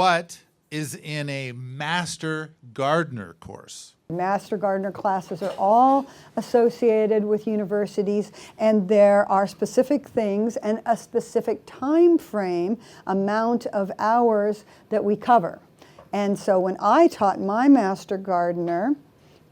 What is in a Master Gardener course? Master Gardener classes are all associated with universities, and there are specific things and a specific time frame, amount of hours that we cover. And so when I taught my Master Gardener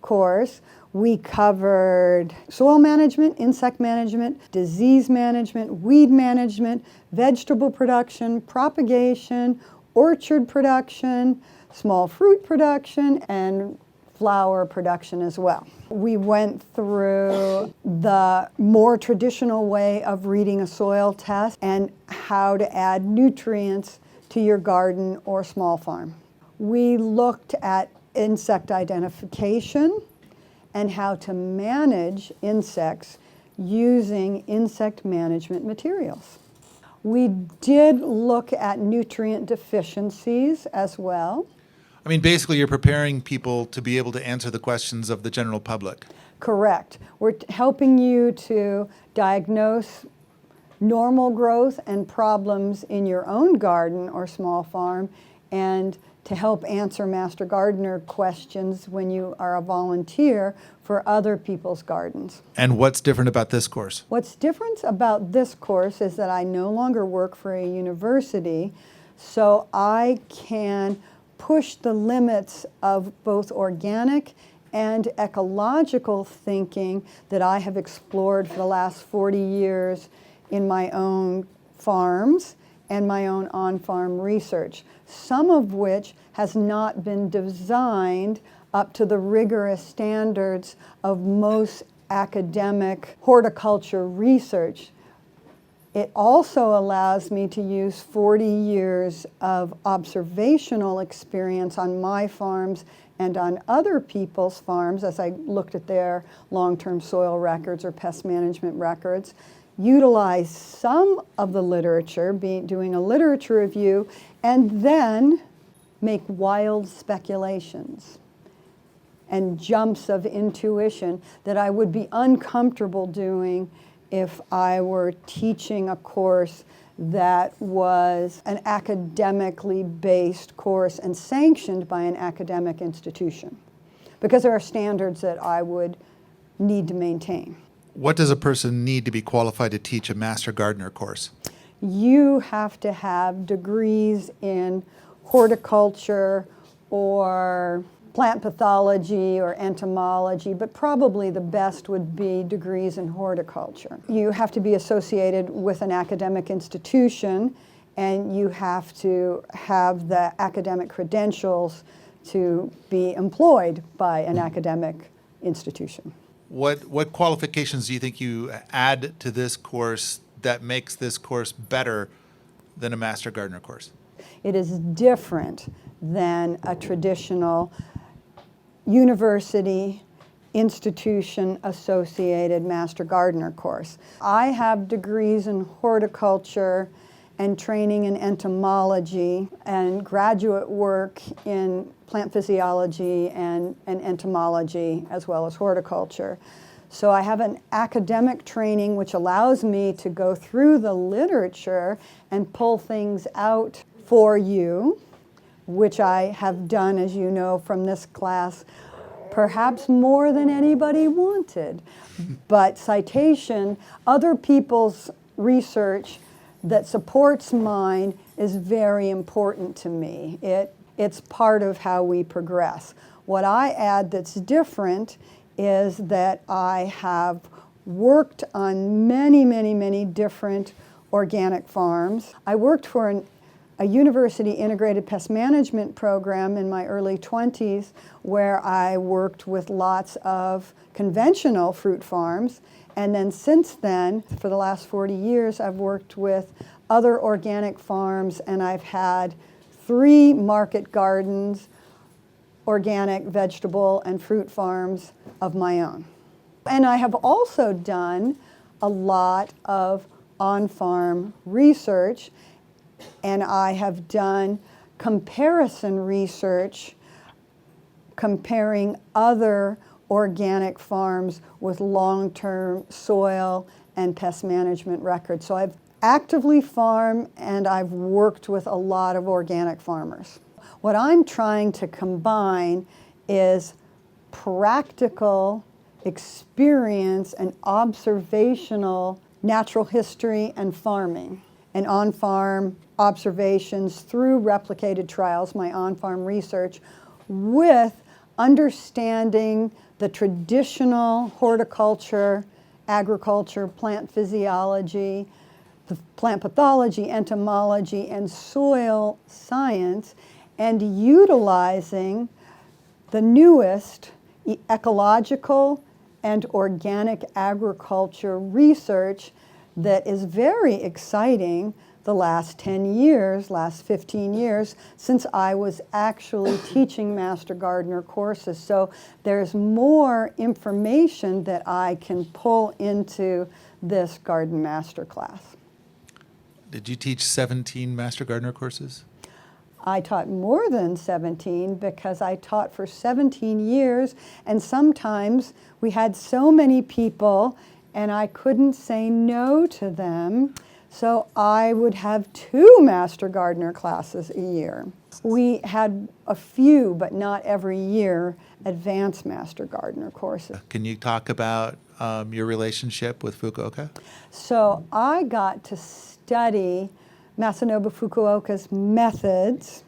course, we covered soil management, insect management, disease management, weed management, vegetable production, propagation, orchard production, small fruit production, and flower production as well. We went through the more traditional way of reading a soil test and how to add nutrients to your garden or small farm. We looked at insect identification and how to manage insects using insect management materials. We did look at nutrient deficiencies as well. I mean, basically, you're preparing people to be able to answer the questions of the general public. Correct. We're helping you to diagnose normal growth and problems in your own garden or small farm, and to help answer Master Gardener questions when you are a volunteer for other people's gardens. And what's different about this course? What's different about this course is that I no longer work for a university, so I can push the limits of both organic and ecological thinking that I have explored for the last 40 years in my own farms and my own on-farm research, some of which has not been designed up to the rigorous standards of most academic horticulture research. It also allows me to use 40 years of observational experience on my farms and on other people's farms as I looked at their long-term soil records or pest management records, utilize some of the literature, doing a literature review, and then make wild speculations and jumps of intuition that I would be uncomfortable doing if I were teaching a course that was an academically based course and sanctioned by an academic institution, because there are standards that I would need to maintain. What does a person need to be qualified to teach a Master Gardener course? You have to have degrees in horticulture or plant pathology or entomology, but probably the best would be degrees in horticulture. You have to be associated with an academic institution, and you have to have the academic credentials to be employed by an academic institution. What qualifications do you think you add to this course that makes this course better than a Master Gardener course? It is different than a traditional university institution associated Master Gardener course. I have degrees in horticulture and training in entomology and graduate work in plant physiology and entomology as well as horticulture. So I have an academic training which allows me to go through the literature and pull things out for you, which I have done, as you know from this class, perhaps more than anybody wanted. But citation, other people's research that supports mine is very important to me. It's part of how we progress. What I add that's different is that I have worked on many, many, many different organic farms. I worked for a university integrated pest management program in my early 20s where I worked with lots of conventional fruit farms. And then since then, for the last 40 years, I've worked with other organic farms, and I've had 3 market gardens, organic, vegetable, and fruit farms of my own. And I have also done a lot of on-farm research, and I have done comparison research comparing other organic farms with long-term soil and pest management records. So I've actively farm, and I've worked with a lot of organic farmers. What I'm trying to combine is practical experience and observational natural history and farming, and on-farm observations through replicated trials, my on-farm research, with understanding the traditional horticulture, agriculture, plant physiology, the plant pathology, entomology, and soil science, and utilizing the newest ecological and organic agriculture research that is very exciting the last 10 years, last 15 years, since I was actually teaching Master Gardener courses. So there's more information that I can pull into this Garden Master class. Did you teach 17 Master Gardener courses? I taught more than 17 because I taught for 17 years, and sometimes we had so many people and I couldn't say no to them, so I would have 2 Master Gardener classes a year. We had a few, but not every year, advanced Master Gardener courses. Can you talk about your relationship with Fukuoka? So I got to study Masanobu Fukuoka's methods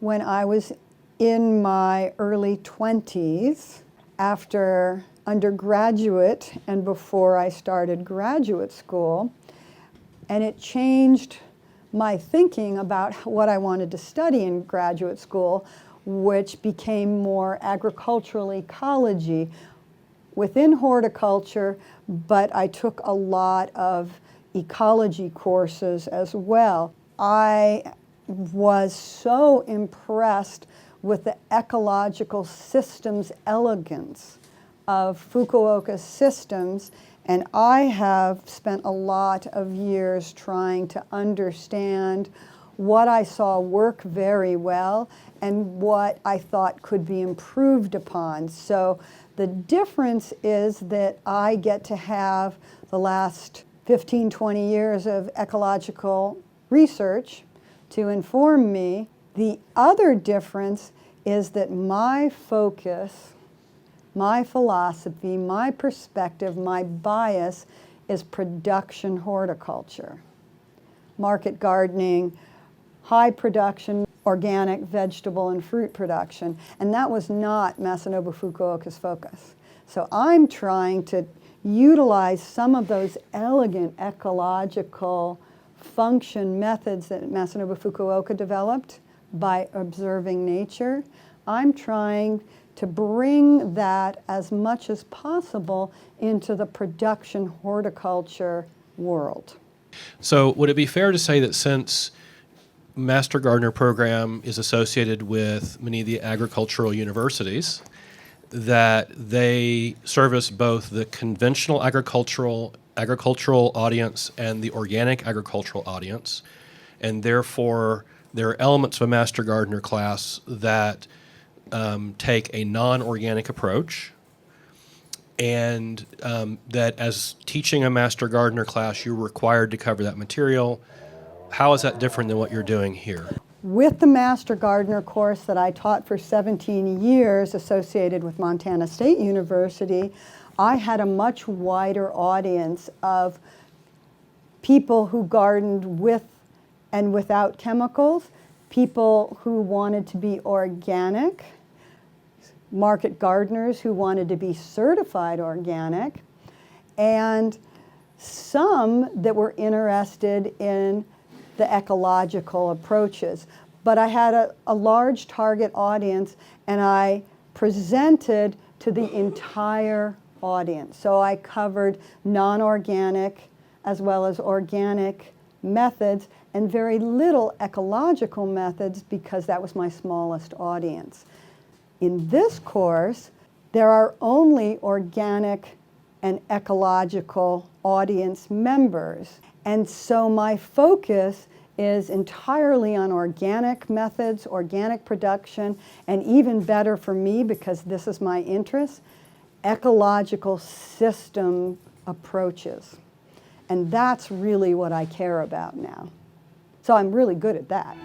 when I was in my early 20s, after undergraduate and before I started graduate school. And it changed my thinking about what I wanted to study in graduate school, which became more agricultural ecology within horticulture, but I took a lot of ecology courses as well. I was so impressed with the ecological systems elegance of Fukuoka's systems, and I have spent a lot of years trying to understand what I saw work very well and what I thought could be improved upon. So the difference is that I get to have the last 15, 20 years of ecological research to inform me. The other difference is that my focus, my philosophy, my perspective, my bias is production horticulture, market gardening, high production, organic vegetable and fruit production. And that was not Masanobu Fukuoka's focus. So I'm trying to utilize some of those elegant ecological function methods that Masanobu Fukuoka developed by observing nature. I'm trying to bring that as much as possible into the production horticulture world. So would it be fair to say that since Master Gardener program is associated with many of the agricultural universities, that they service both the conventional agricultural audience and the organic agricultural audience, and therefore there are elements of a Master Gardener class that take a non-organic approach, and that as teaching a Master Gardener class, you're required to cover that material. How is that different than what you're doing here? With the Master Gardener course that I taught for 17 years associated with Montana State University, I had a much wider audience of people who gardened with and without chemicals, people who wanted to be organic, market gardeners who wanted to be certified organic, and some that were interested in the ecological approaches. But I had a large target audience, and I presented to the entire audience. So I covered non-organic as well as organic methods and very little ecological methods because that was my smallest audience. In this course, there are only organic and ecological audience members. And so my focus is entirely on organic methods, organic production, and even better for me, because this is my interest, ecological system approaches. And that's really what I care about now. So I'm really good at that.